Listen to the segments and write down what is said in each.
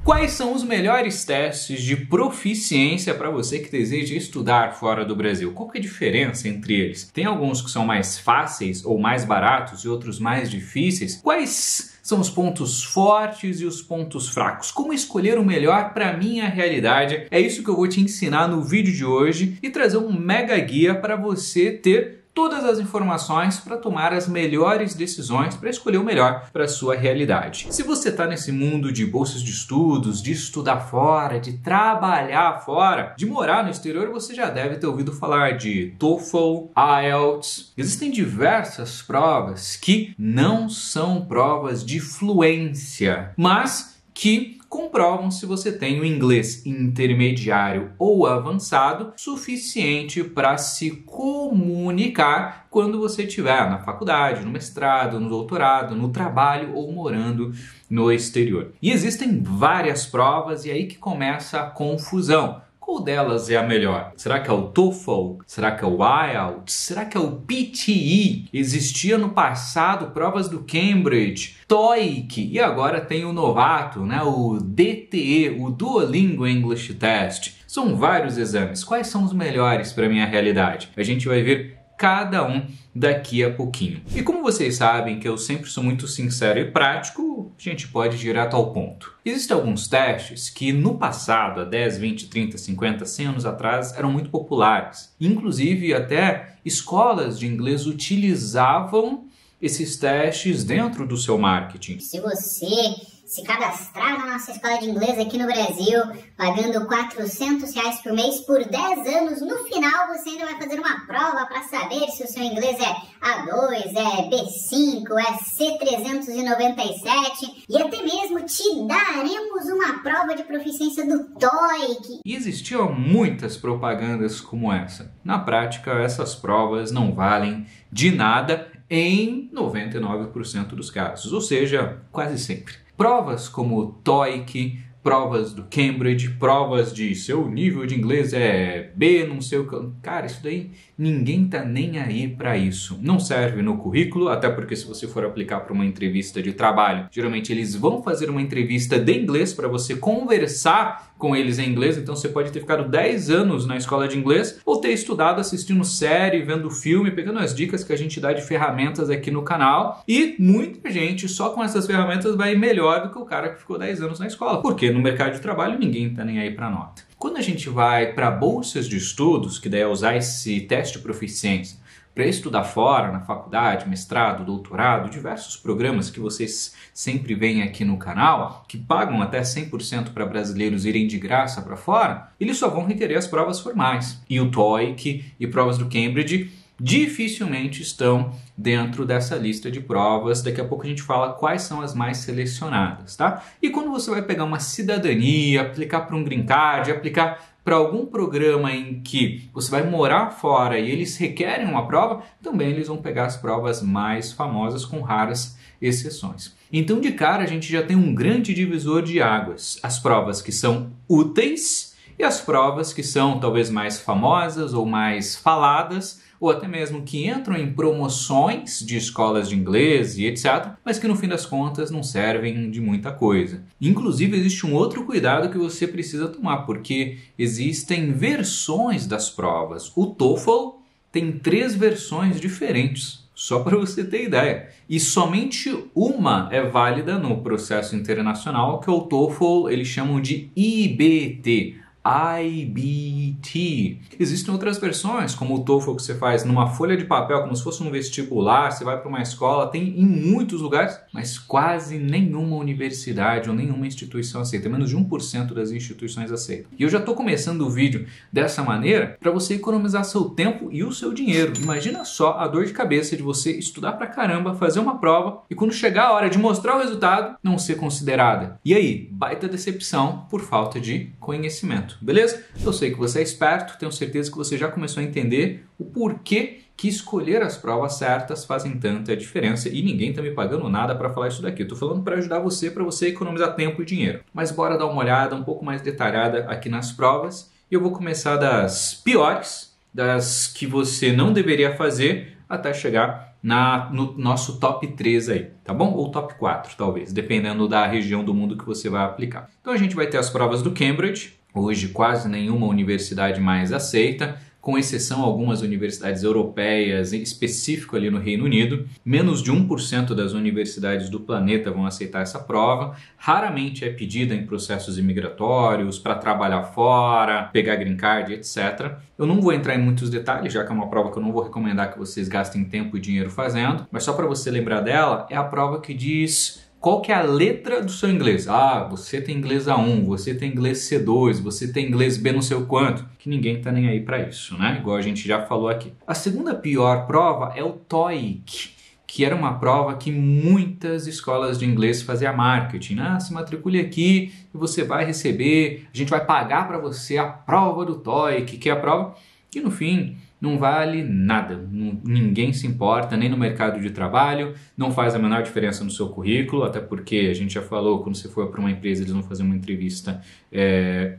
Quais são os melhores testes de proficiência para você que deseja estudar fora do Brasil? Qual que é a diferença entre eles? Tem alguns que são mais fáceis ou mais baratos e outros mais difíceis? Quais são os pontos fortes e os pontos fracos? Como escolher o melhor para a minha realidade? É isso que eu vou te ensinar no vídeo de hoje e trazer um mega guia para você ter todas as informações para tomar as melhores decisões, para escolher o melhor para a sua realidade. Se você está nesse mundo de bolsas de estudos, de estudar fora, de trabalhar fora, de morar no exterior, você já deve ter ouvido falar de TOEFL, IELTS. Existem diversas provas que não são provas de fluência, mas que comprovam se você tem o inglês intermediário ou avançado suficiente para se comunicar quando você estiver na faculdade, no mestrado, no doutorado, no trabalho ou morando no exterior. E existem várias provas e aí que começa a confusão. Qual delas é a melhor? Será que é o TOEFL? Será que é o IELTS? Será que é o PTE? Existia no passado provas do Cambridge, TOEIC e agora tem o novato, né? O DTE, o Duolingo English Test. São vários exames. Quais são os melhores para a minha realidade? A gente vai ver cada um daqui a pouquinho. E como vocês sabem que eu sempre sou muito sincero e prático, a gente pode ir direto ao ponto. Existem alguns testes que no passado, há 10, 20, 30, 50, 100 anos atrás, eram muito populares. Inclusive até escolas de inglês utilizavam esses testes dentro do seu marketing. Se você se cadastrar na nossa escola de inglês aqui no Brasil, pagando R$400 por mês por 10 anos, no final você ainda vai fazer uma prova para saber se o seu inglês é A2, é B5, é C397 e até mesmo te daremos uma prova de proficiência do TOEIC. E existiam muitas propagandas como essa. Na prática, essas provas não valem de nada em 99% dos casos, ou seja, quase sempre. Provas como o TOEIC, provas do Cambridge, provas de seu nível de inglês é B, não sei o que. Cara, isso daí ninguém tá nem aí para isso. Não serve no currículo, até porque se você for aplicar para uma entrevista de trabalho, geralmente eles vão fazer uma entrevista de inglês para você conversar com eles em inglês, então você pode ter ficado 10 anos na escola de inglês ou ter estudado assistindo série, vendo filme, pegando as dicas que a gente dá de ferramentas aqui no canal e muita gente só com essas ferramentas vai melhor do que o cara que ficou 10 anos na escola, porque no mercado de trabalho ninguém tá nem aí para nota. Quando a gente vai para bolsas de estudos, que daí é usar esse teste de proficiência para estudar fora, na faculdade, mestrado, doutorado, diversos programas que vocês sempre veem aqui no canal, que pagam até 100% para brasileiros irem de graça para fora, eles só vão requerer as provas formais. E o TOEIC e provas do Cambridge dificilmente estão dentro dessa lista de provas. Daqui a pouco a gente fala quais são as mais selecionadas, tá? E quando você vai pegar uma cidadania, aplicar para um green card, aplicar para algum programa em que você vai morar fora e eles requerem uma prova, também eles vão pegar as provas mais famosas com raras exceções. Então, de cara, a gente já tem um grande divisor de águas. As provas que são úteis e as provas que são talvez mais famosas ou mais faladas, ou até mesmo que entram em promoções de escolas de inglês e etc., mas que no fim das contas não servem de muita coisa. Inclusive existe um outro cuidado que você precisa tomar, porque existem versões das provas. O TOEFL tem 3 versões diferentes, só para você ter ideia. E somente uma é válida no processo internacional, que é o TOEFL, eles chamam de IBT. IBT. Existem outras versões, como o TOEFL que você faz numa folha de papel, como se fosse um vestibular, você vai para uma escola, tem em muitos lugares, mas quase nenhuma universidade ou nenhuma instituição aceita, menos de 1% das instituições aceitam. E eu já estou começando o vídeo dessa maneira para você economizar seu tempo e o seu dinheiro. Imagina só a dor de cabeça de você estudar pra caramba, fazer uma prova e quando chegar a hora de mostrar o resultado, não ser considerada. E aí, baita decepção por falta de conhecimento. Beleza? Eu sei que você é esperto, tenho certeza que você já começou a entender o porquê que escolher as provas certas fazem tanta diferença e ninguém está me pagando nada para falar isso daqui. Eu tô falando para ajudar você, para você economizar tempo e dinheiro. Mas bora dar uma olhada um pouco mais detalhada aqui nas provas e eu vou começar das piores, das que você não deveria fazer, até chegar no nosso top 3 aí, tá bom? Ou top 4, talvez, dependendo da região do mundo que você vai aplicar. Então a gente vai ter as provas do Cambridge, hoje quase nenhuma universidade mais aceita, com exceção algumas universidades europeias, em específico ali no Reino Unido. Menos de 1% das universidades do planeta vão aceitar essa prova. Raramente é pedida em processos imigratórios, para trabalhar fora, pegar green card, etc. Eu não vou entrar em muitos detalhes, já que é uma prova que eu não vou recomendar que vocês gastem tempo e dinheiro fazendo, mas só para você lembrar dela, é a prova que diz qual que é a letra do seu inglês. Ah, você tem inglês A1, você tem inglês C2, você tem inglês B não sei o quanto. Que ninguém tá nem aí para isso, né? Igual a gente já falou aqui. A segunda pior prova é o TOEIC, que era uma prova que muitas escolas de inglês faziam marketing. Ah, se matricule aqui e você vai receber, a gente vai pagar para você a prova do TOEIC, que é a prova que no fim não vale nada, ninguém se importa, nem no mercado de trabalho, não faz a menor diferença no seu currículo, até porque a gente já falou, quando você for para uma empresa eles vão fazer uma entrevista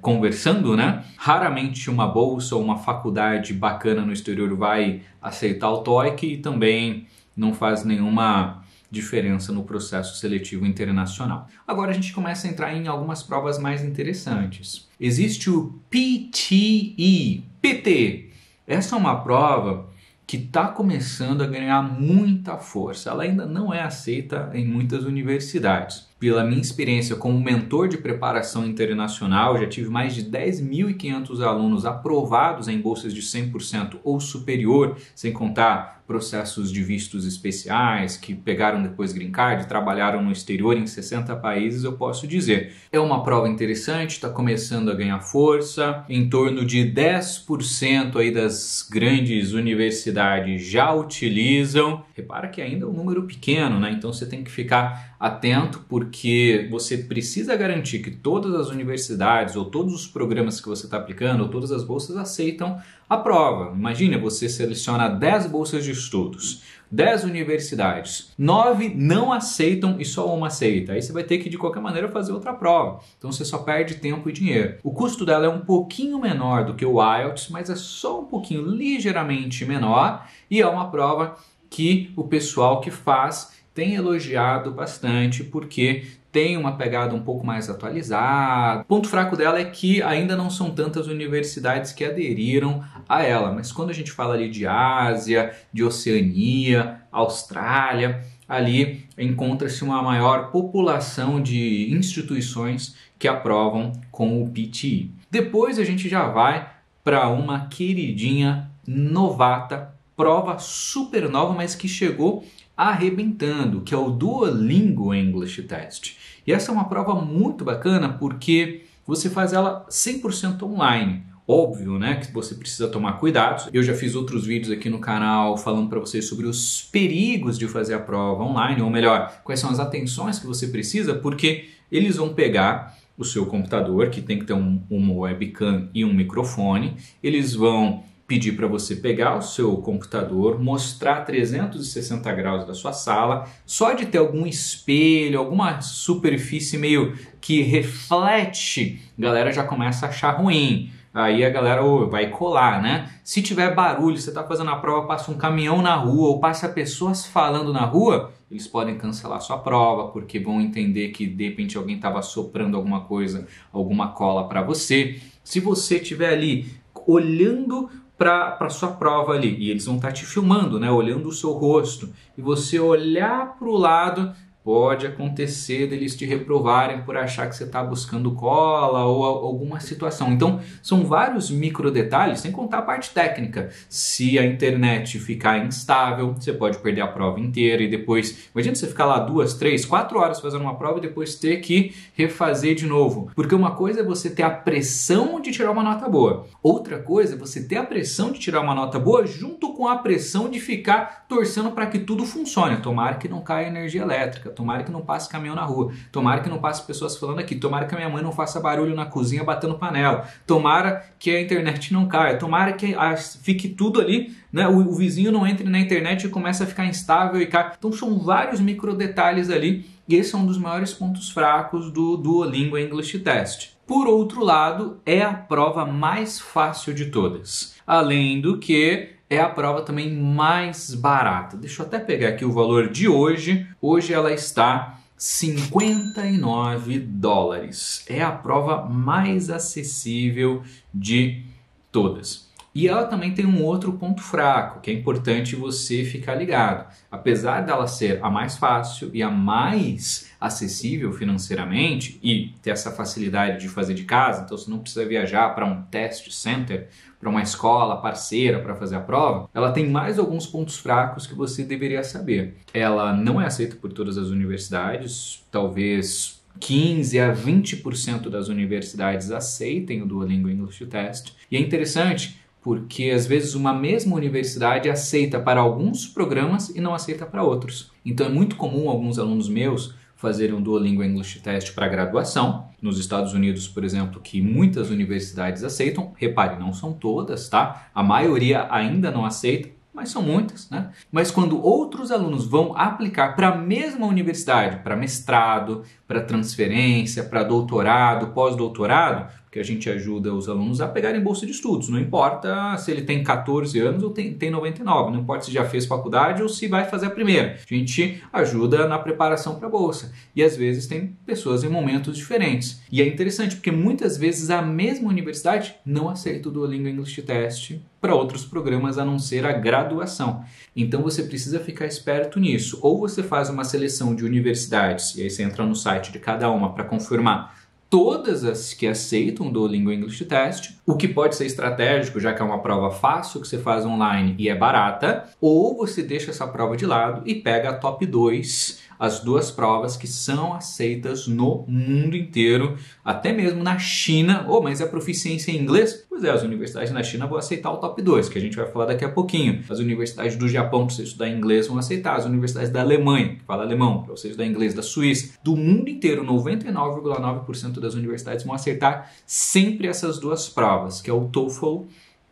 conversando, né? Raramente uma bolsa ou uma faculdade bacana no exterior vai aceitar o TOEIC e também não faz nenhuma diferença no processo seletivo internacional. Agora a gente começa a entrar em algumas provas mais interessantes. Existe o PTE, PT. Essa é uma prova que está começando a ganhar muita força. Ela ainda não é aceita em muitas universidades. Pela minha experiência como mentor de preparação internacional, já tive mais de 10.500 alunos aprovados em bolsas de 100% ou superior, sem contar processos de vistos especiais, que pegaram depois green card e trabalharam no exterior em 60 países, eu posso dizer. É uma prova interessante, está começando a ganhar força, em torno de 10% aí das grandes universidades já utilizam. Repara que ainda é um número pequeno, né? Então você tem que ficar atento, porque você precisa garantir que todas as universidades ou todos os programas que você está aplicando ou todas as bolsas aceitam a prova. Imagina, você seleciona 10 bolsas de estudos, 10 universidades, 9 não aceitam e só uma aceita. Aí você vai ter que de qualquer maneira fazer outra prova. Então você só perde tempo e dinheiro. O custo dela é um pouquinho menor do que o IELTS, mas é só um pouquinho ligeiramente menor e é uma prova que o pessoal que faz tem elogiado bastante porque tem uma pegada um pouco mais atualizada. O ponto fraco dela é que ainda não são tantas universidades que aderiram a ela, mas quando a gente fala ali de Ásia, de Oceania, Austrália, ali encontra-se uma maior população de instituições que aprovam com o PTE. Depois a gente já vai para uma queridinha novata, prova super nova, mas que chegou arrebentando, que é o Duolingo English Test. E essa é uma prova muito bacana porque você faz ela 100% online. Óbvio, né, que você precisa tomar cuidado. Eu já fiz outros vídeos aqui no canal falando para vocês sobre os perigos de fazer a prova online, ou melhor, quais são as atenções que você precisa, porque eles vão pegar o seu computador, que tem que ter uma webcam e um microfone, eles vão pedir para você pegar o seu computador, mostrar 360 graus da sua sala, só de ter algum espelho, alguma superfície meio que reflete, a galera já começa a achar ruim. Aí a galera vai colar, né? Se tiver barulho, você está fazendo a prova, passa um caminhão na rua ou passa pessoas falando na rua, eles podem cancelar sua prova porque vão entender que de repente alguém estava soprando alguma coisa, alguma cola para você. Se você estiver ali olhando para sua prova ali e eles vão estar te filmando, né? Olhando o seu rosto e você olhar para o lado, pode acontecer deles te reprovarem por achar que você está buscando cola ou alguma situação. Então, são vários micro detalhes, sem contar a parte técnica. Se a internet ficar instável, você pode perder a prova inteira e depois... Imagina você ficar lá 2, 3, 4 horas fazendo uma prova e depois ter que refazer de novo. Porque uma coisa é você ter a pressão de tirar uma nota boa. Outra coisa é você ter a pressão de tirar uma nota boa junto com a pressão de ficar torcendo para que tudo funcione. Tomara que não caia energia elétrica. Tomara que não passe caminhão na rua, tomara que não passe pessoas falando aqui, tomara que a minha mãe não faça barulho na cozinha batendo panela, tomara que a internet não caia, tomara que fique tudo ali, né? O vizinho não entre na internet e comece a ficar instável e cai. Então são vários micro detalhes ali e esse é um dos maiores pontos fracos do Duolingo English Test. Por outro lado, é a prova mais fácil de todas. Além do que é a prova também mais barata. Deixa eu até pegar aqui o valor de hoje. Hoje ela está $59. É a prova mais acessível de todas. E ela também tem um outro ponto fraco, que é importante você ficar ligado. Apesar dela ser a mais fácil e a mais acessível financeiramente e ter essa facilidade de fazer de casa, então você não precisa viajar para um test center, para uma escola parceira para fazer a prova, ela tem mais alguns pontos fracos que você deveria saber. Ela não é aceita por todas as universidades, talvez 15 a 20% das universidades aceitem o Duolingo English Test. E é interessante porque às vezes uma mesma universidade aceita para alguns programas e não aceita para outros. Então é muito comum alguns alunos meus fazerem um Duolingo English Test para graduação. Nos Estados Unidos, por exemplo, que muitas universidades aceitam. Repare, não são todas, tá? A maioria ainda não aceita, mas são muitas, né? Mas quando outros alunos vão aplicar para a mesma universidade, para mestrado, para transferência, para doutorado, pós-doutorado, porque a gente ajuda os alunos a pegarem bolsa de estudos, não importa se ele tem 14 anos ou tem 99, não importa se já fez faculdade ou se vai fazer a primeira. A gente ajuda na preparação para a bolsa e às vezes tem pessoas em momentos diferentes. E é interessante porque muitas vezes a mesma universidade não aceita o Duolingo English Test para outros programas a não ser a graduação. Então você precisa ficar esperto nisso. Ou você faz uma seleção de universidades e aí você entra no site de cada uma para confirmar todas as que aceitam o Duolingo English Test, o que pode ser estratégico, já que é uma prova fácil que você faz online e é barata, ou você deixa essa prova de lado e pega a top 2, as duas provas que são aceitas no mundo inteiro, até mesmo na China. Mas é proficiência em inglês? Pois é, as universidades na China vão aceitar o top 2, que a gente vai falar daqui a pouquinho. As universidades do Japão, para você estudar inglês, vão aceitar. As universidades da Alemanha, que fala alemão, para você estudar inglês, da Suíça. Do mundo inteiro, 99,9% das universidades vão acertar sempre essas duas provas, que é o TOEFL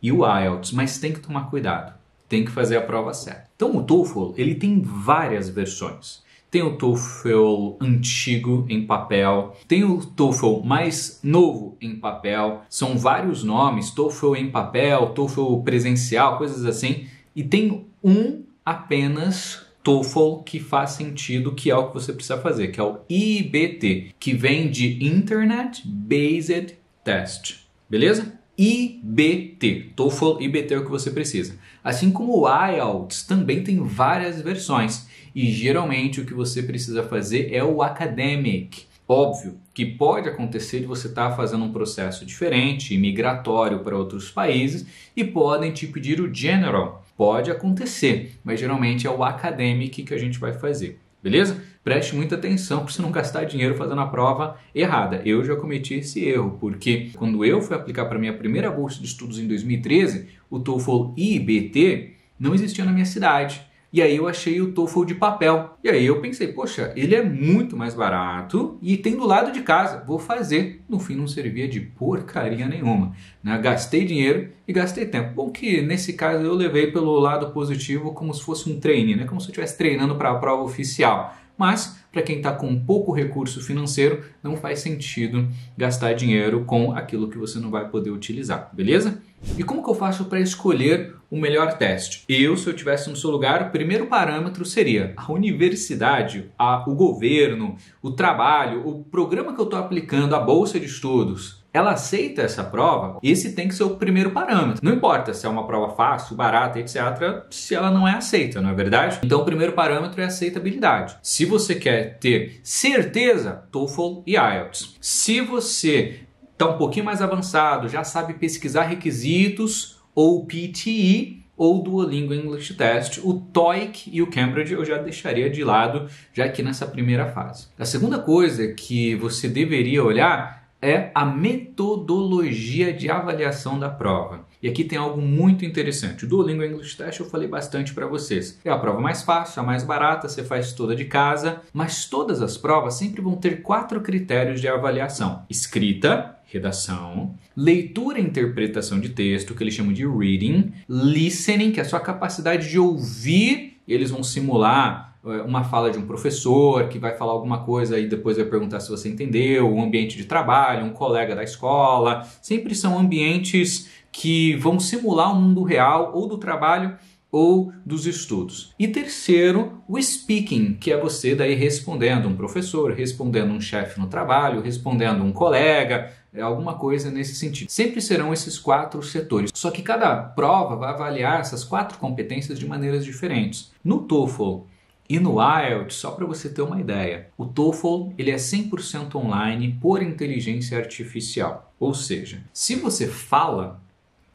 e o IELTS. Mas tem que tomar cuidado, tem que fazer a prova certa. Então o TOEFL, ele tem várias versões. Tem o TOEFL antigo em papel, tem o TOEFL mais novo em papel, são vários nomes, TOEFL em papel, TOEFL presencial, coisas assim. E tem um apenas TOEFL que faz sentido, que é o que você precisa fazer, que é o IBT, que vem de Internet Based Test, beleza? IBT, TOEFL IBT é o que você precisa. Assim como o IELTS também tem várias versões e geralmente o que você precisa fazer é o Academic. Óbvio que pode acontecer de você estar fazendo um processo diferente, migratório para outros países e podem te pedir o General. Pode acontecer, mas geralmente é o Academic que a gente vai fazer. Beleza? Preste muita atenção para você não gastar dinheiro fazendo a prova errada. Eu já cometi esse erro, porque quando eu fui aplicar para minha primeira bolsa de estudos em 2013, o TOEFL IBT não existia na minha cidade. E aí eu achei o TOEFL de papel. E aí eu pensei, poxa, ele é muito mais barato e tem do lado de casa, vou fazer. No fim não servia de porcaria nenhuma, né? Gastei dinheiro e gastei tempo. Bom que nesse caso eu levei pelo lado positivo como se fosse um treino, né? Como se eu estivesse treinando para a prova oficial. Mas para quem está com pouco recurso financeiro, não faz sentido gastar dinheiro com aquilo que você não vai poder utilizar, beleza? E como que eu faço para escolher o melhor teste? Se eu tivesse no seu lugar, o primeiro parâmetro seria a universidade, o governo, o trabalho, o programa que eu estou aplicando, a bolsa de estudos. Ela aceita essa prova? Esse tem que ser o primeiro parâmetro. Não importa se é uma prova fácil, barata, etc., se ela não é aceita, não é verdade? Então o primeiro parâmetro é a aceitabilidade. Se você quer ter certeza, TOEFL e IELTS. Se você está um pouquinho mais avançado, já sabe pesquisar requisitos, ou PTE, ou Duolingo English Test, o TOEIC e o Cambridge eu já deixaria de lado, já aqui nessa primeira fase. A segunda coisa que você deveria olhar é a metodologia de avaliação da prova. E aqui tem algo muito interessante. O Duolingo English Test eu falei bastante para vocês. É a prova mais fácil, a mais barata, você faz toda de casa, mas todas as provas sempre vão ter 4 critérios de avaliação: escrita, redação, leitura e interpretação de texto, que eles chamam de reading, listening, que é a sua capacidade de ouvir, e eles vão simular uma fala de um professor que vai falar alguma coisa e depois vai perguntar se você entendeu, um ambiente de trabalho, um colega da escola. Sempre são ambientes que vão simular o mundo real ou do trabalho ou dos estudos. E terceiro, o speaking, que é você daí respondendo um professor, respondendo um chefe no trabalho, respondendo um colega, alguma coisa nesse sentido. Sempre serão esses 4 setores. Só que cada prova vai avaliar essas 4 competências de maneiras diferentes. No TOEFL e no IELTS, só para você ter uma ideia, o TOEFL ele é 100% online por inteligência artificial. Ou seja, se você fala,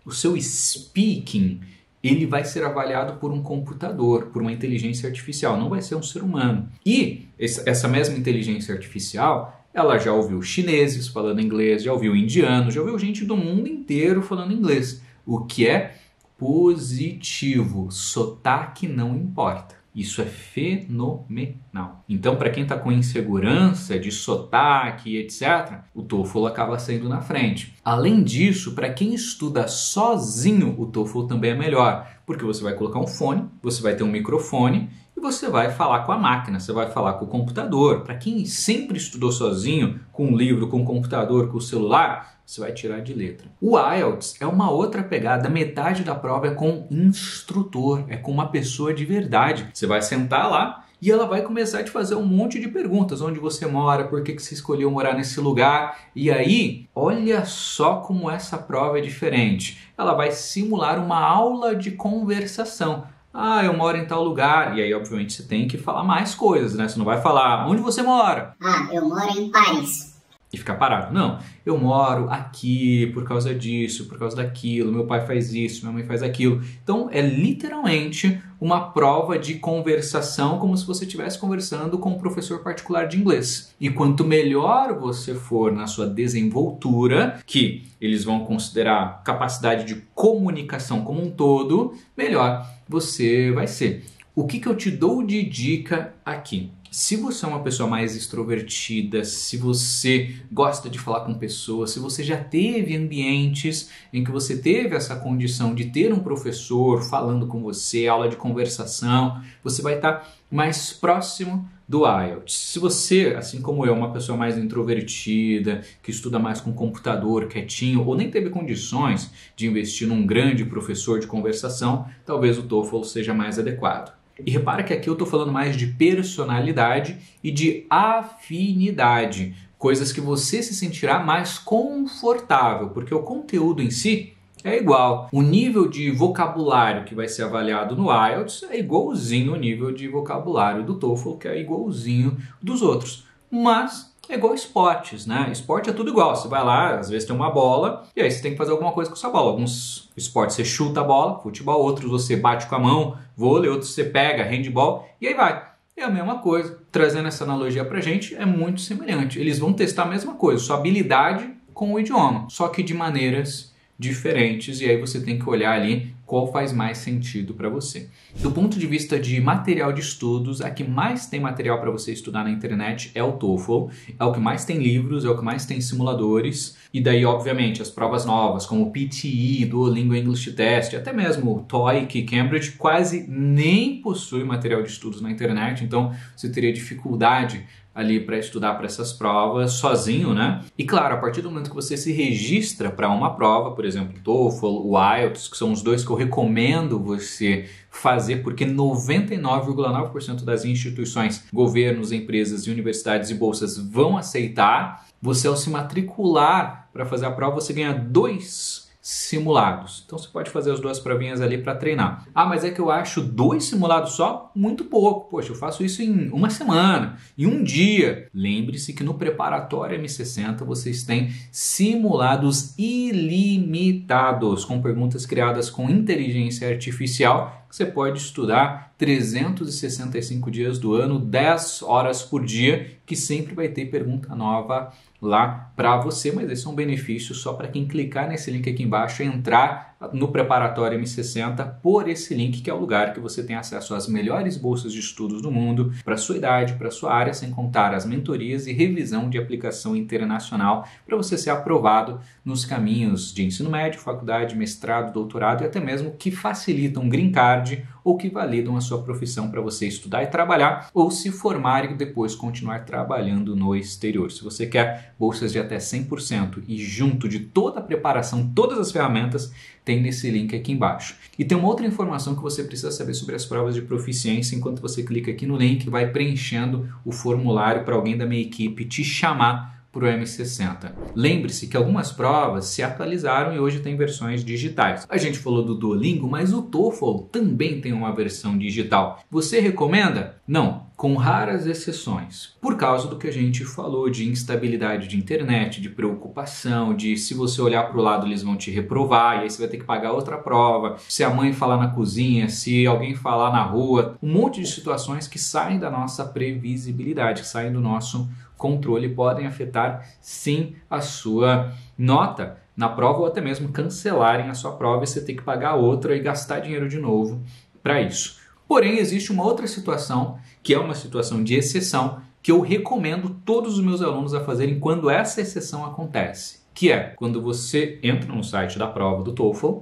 o seu speaking ele vai ser avaliado por um computador, por uma inteligência artificial, não vai ser um ser humano. E essa mesma inteligência artificial, ela já ouviu chineses falando inglês, já ouviu indianos, já ouviu gente do mundo inteiro falando inglês. O que é positivo, sotaque não importa. Isso é fenomenal. Então, para quem está com insegurança de sotaque, etc., o TOEFL acaba saindo na frente. Além disso, para quem estuda sozinho, o TOEFL também é melhor, porque você vai colocar um fone, você vai ter um microfone e você vai falar com a máquina, você vai falar com o computador. Para quem sempre estudou sozinho, com um livro, com um computador, com o celular, você vai tirar de letra. O IELTS é uma outra pegada, metade da prova é com instrutor, é com uma pessoa de verdade. Você vai sentar lá e ela vai começar a te fazer um monte de perguntas. Onde você mora, por que você escolheu morar nesse lugar? E aí, olha só como essa prova é diferente. Ela vai simular uma aula de conversação. Ah, eu moro em tal lugar. E aí, obviamente, você tem que falar mais coisas, né? Você não vai falar, onde você mora? Ah, eu moro em Paris. E ficar parado. Não, eu moro aqui por causa disso, por causa daquilo, meu pai faz isso, minha mãe faz aquilo. Então é literalmente uma prova de conversação, como se você estivesse conversando com um professor particular de inglês. E quanto melhor você for na sua desenvoltura, que eles vão considerar capacidade de comunicação como um todo, melhor você vai ser. O que eu te dou de dica aqui? Se você é uma pessoa mais extrovertida, se você gosta de falar com pessoas, se você já teve ambientes em que você teve essa condição de ter um professor falando com você, aula de conversação, você vai estar mais próximo do IELTS. Se você, assim como eu, é uma pessoa mais introvertida, que estuda mais com computador, quietinho, ou nem teve condições de investir num grande professor de conversação, talvez o TOEFL seja mais adequado. E repara que aqui eu estou falando mais de personalidade e de afinidade, coisas que você se sentirá mais confortável, porque o conteúdo em si é igual. O nível de vocabulário que vai ser avaliado no IELTS é igualzinho ao nível de vocabulário do TOEFL, que é igualzinho dos outros. Mas é igual esportes, né? Esporte é tudo igual. Você vai lá, às vezes tem uma bola, e aí você tem que fazer alguma coisa com essa bola. Alguns esportes você chuta a bola, futebol, outros você bate com a mão, vôlei, outros você pega, handball, e aí vai. É a mesma coisa. Trazendo essa analogia pra gente, é muito semelhante. Eles vão testar a mesma coisa, sua habilidade com o idioma, só que de maneiras diferentes, e aí você tem que olhar ali qual faz mais sentido para você. Do ponto de vista de material de estudos, a que mais tem material para você estudar na internet é o TOEFL, é o que mais tem livros, é o que mais tem simuladores, e daí, obviamente, as provas novas, como o PTE, Duolingo English Test, até mesmo o TOEIC, Cambridge, quase nem possui material de estudos na internet, então você teria dificuldade ali para estudar para essas provas sozinho, né? E claro, a partir do momento que você se registra para uma prova, por exemplo, o TOEFL, o IELTS, que são os dois que eu recomendo você fazer, porque 99,9% das instituições, governos, empresas e universidades e bolsas vão aceitar. Você, ao se matricular para fazer a prova, você ganha 2 simulados. Então você pode fazer as 2 provinhas ali para treinar. Ah, mas é que eu acho 2 simulados só muito pouco. Poxa, eu faço isso em uma semana, em um dia. Lembre-se que no preparatório M60 vocês têm simulados ilimitados, com perguntas criadas com inteligência artificial. Você pode estudar 365 dias do ano, 10 horas por dia, que sempre vai ter pergunta nova lá para você, mas esse é um benefício só para quem clicar nesse link aqui embaixo e entrar no preparatório M60 por esse link, que é o lugar que você tem acesso às melhores bolsas de estudos do mundo para sua idade, para sua área, sem contar as mentorias e revisão de aplicação internacional para você ser aprovado nos caminhos de ensino médio, faculdade, mestrado, doutorado e até mesmo que facilitam green card ou que validam a sua profissão para você estudar e trabalhar ou se formar e depois continuar trabalhando no exterior. Se você quer bolsas de até 100% e junto de toda a preparação, todas as ferramentas, tem nesse link aqui embaixo. E tem uma outra informação que você precisa saber sobre as provas de proficiência enquanto você clica aqui no link e vai preenchendo o formulário para alguém da minha equipe te chamar para o M60. Lembre-se que algumas provas se atualizaram e hoje tem versões digitais. A gente falou do Duolingo, mas o TOEFL também tem uma versão digital. Você recomenda? Não, com raras exceções. Por causa do que a gente falou de instabilidade de internet, de preocupação, de se você olhar para o lado eles vão te reprovar e aí você vai ter que pagar outra prova, se a mãe falar na cozinha, se alguém falar na rua, um monte de situações que saem da nossa previsibilidade, que saem do nosso controle, podem afetar sim a sua nota na prova ou até mesmo cancelarem a sua prova e você ter que pagar outra e gastar dinheiro de novo para isso. Porém, existe uma outra situação, que é uma situação de exceção, que eu recomendo todos os meus alunos a fazerem quando essa exceção acontece, que é quando você entra no site da prova do TOEFL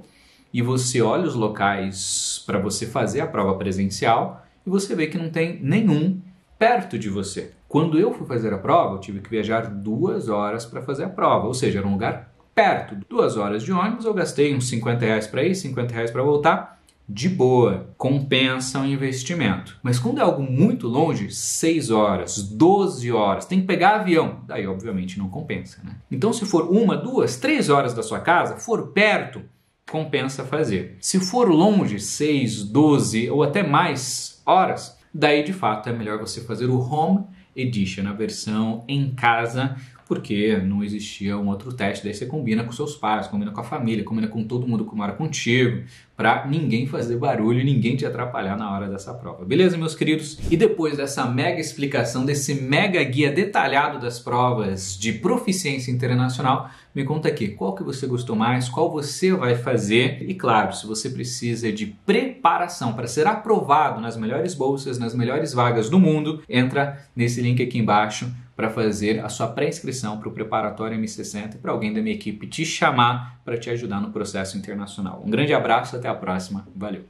e você olha os locais para você fazer a prova presencial e você vê que não tem nenhum perto de você. Quando eu fui fazer a prova, eu tive que viajar 2 horas para fazer a prova, ou seja, era um lugar perto. 2 horas de ônibus, eu gastei uns R$50 para ir, R$50 para voltar, de boa, compensa o investimento. Mas quando é algo muito longe, 6 horas, 12 horas, tem que pegar avião, daí obviamente não compensa, né? Então se for 1, 2, 3 horas da sua casa, for perto, compensa fazer. Se for longe, 6, 12 ou até mais horas, daí de fato é melhor você fazer o Home Edition, a versão em casa, porque não existia um outro teste. Daí você combina com seus pais, combina com a família, combina com todo mundo que mora contigo, para ninguém fazer barulho, ninguém te atrapalhar na hora dessa prova. Beleza, meus queridos? E depois dessa mega explicação, desse mega guia detalhado das provas de proficiência internacional, me conta aqui, qual que você gostou mais, qual você vai fazer e claro, se você precisa de preparação para ser aprovado nas melhores bolsas, nas melhores vagas do mundo, entra nesse link aqui embaixo para fazer a sua pré-inscrição para o preparatório M60 e para alguém da minha equipe te chamar para te ajudar no processo internacional. Um grande abraço, até a próxima, valeu!